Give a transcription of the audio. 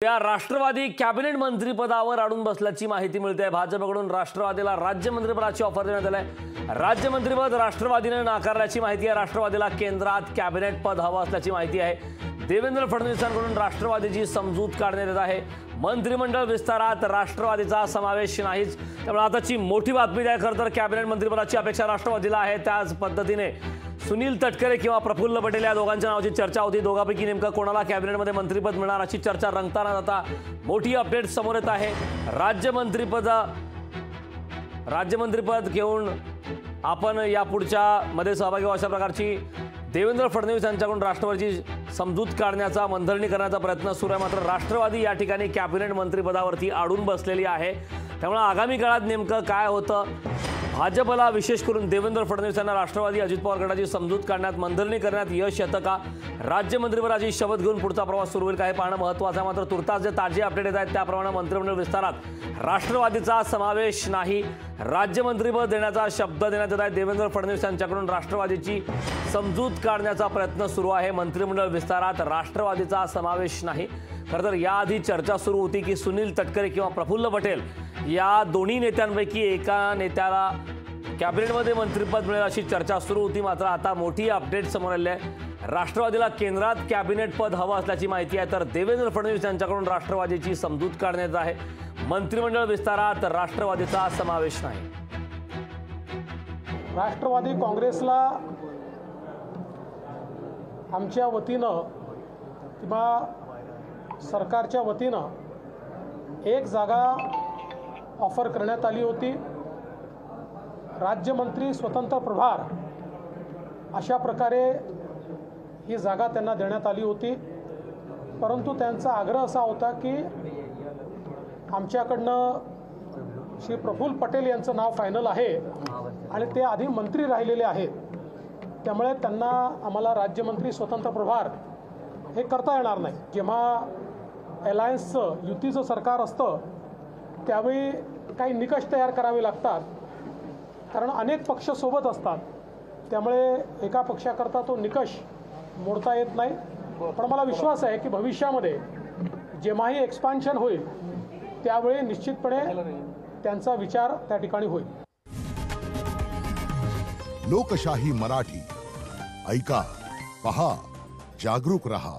या राष्ट्रवादी कॅबिनेट मंत्रिपदावर अडून बसल्याची माहिती मिळते। भाजपकडून राष्ट्रवादीला राज्यमंत्रिपदाची ऑफर देण्यात आली आहे। राज्यमंत्रिपद राष्ट्रवादीने नाकारल्याची माहिती आहे। राष्ट्रवादीला केंद्रात कॅबिनेट पद हवं असल्याची माहिती आहे। देवेंद्र फडणवीसांकडून राष्ट्रवादीची समजूत काढण्यात येत आहे। मंत्रिमंडळ विस्तारात राष्ट्रवादीचा समावेश नाहीच, त्यामुळे आताची मोठी बातमी आहे। खरं तर कॅबिनेट मंत्रिपदाची अपेक्षा राष्ट्रवादीला आहे। त्याच पद्धतीने सुनील तटकरे किंवा प्रफुल्ल पटेल या दोघांच्या नावाची चर्चा होती। दोघांपैकी नेमकं कोणाला कॅबिनेटमध्ये मंत्रिपद मिळणार अशी चर्चा रंगताना आता मोठी अपडेट समोर येत आहे। राज्यमंत्रिपद घेऊन आपण या पुढच्या मध्ये सहभागी व्हावं अशा प्रकारची देवेंद्र फडणवीस यांच्याकडून राष्ट्रवादीची समजूत काढण्याचा मंथन करण्याचा प्रयत्न सुरू आहे। मात्र राष्ट्रवादी या ठिकाणी कॅबिनेट मंत्रिपदावरती अडून बसलेली आहे। त्यामुळे आगामी काळात नेमकं काय होतं, भाजपला विशेष करून देवेंद्र फडणवीस यांना राष्ट्रवादी अजित पवार गटाची समजूत काढण्यात मंथन करण्यात यश येतं का, राज्यमंत्रिपदाची शपथ घेऊन पुढचा प्रवास सुरू होईल का हे पाहणं महत्त्वाचं आहे। मात्र तुर्तास जे ताजे अपडेट येत आहेत त्याप्रमाणे मंत्रिमंडळ विस्तारात राष्ट्रवादीचा समावेश नाही, राज्यमंत्रिपद देण्याचा शब्द देण्यात येत आहे। देवेंद्र फडणवीस यांच्याकडून राष्ट्रवादीची समजूत काढण्याचा प्रयत्न सुरू आहे। मंत्रिमंडळ विस्तारात राष्ट्रवादीचा समावेश नाही। खरं तर याआधी चर्चा सुरू होती की सुनील तटकरे किंवा प्रफुल्ल पटेल या दोन्ही नेत्यांपैकी एका नेत्याला कॅबिनेटमध्ये मंत्रिपद मिळेल अशी चर्चा सुरू होती। मात्र आता मोठी अपडेट समोर आली आहे। राष्ट्रवादीला केंद्रात कॅबिनेट पद हवं असल्याची माहिती आहे, तर देवेंद्र फडणवीस यांच्याकडून राष्ट्रवादीची समजूत काढण्यात आहे। मंत्रिमंडळ विस्तारात राष्ट्रवादीचा समावेश नाही। राष्ट्रवादी काँग्रेसला आमच्या वतीनं किंवा सरकारच्या वतीनं एक जागा ऑफर करण्यात आली होती। राज्यमंत्री स्वतंत्र प्रभार अशा प्रकारे ही जागा त्यांना देण्यात आली होती। परंतु त्यांचा आग्रह असा होता की आमच्याकडनं श्री प्रफुल्ल पटेल यांचं नाव फायनल आहे आणि ते आधी मंत्री राहिलेले आहेत, त्यामुळे त्यांना आम्हाला राज्यमंत्री स्वतंत्र प्रभार हे करता येणार नाही। जेव्हा अलायन्सचं युतीचं सरकार असतं त्यावेळी काही निकष तयार करावे लागतात, कारण अनेक पक्ष सोबत असतात, त्यामुळे एका पक्षाकरता तो निकष मोडता येत नाही। पण मला विश्वास आहे की भविष्यामध्ये जेव्हाही एक्सपान्शन होईल त्यावेळी निश्चितपणे त्यांचा विचार त्या ठिकाणी होईल। लोकशाही मराठी ऐका, पहा, जागरूक रहा।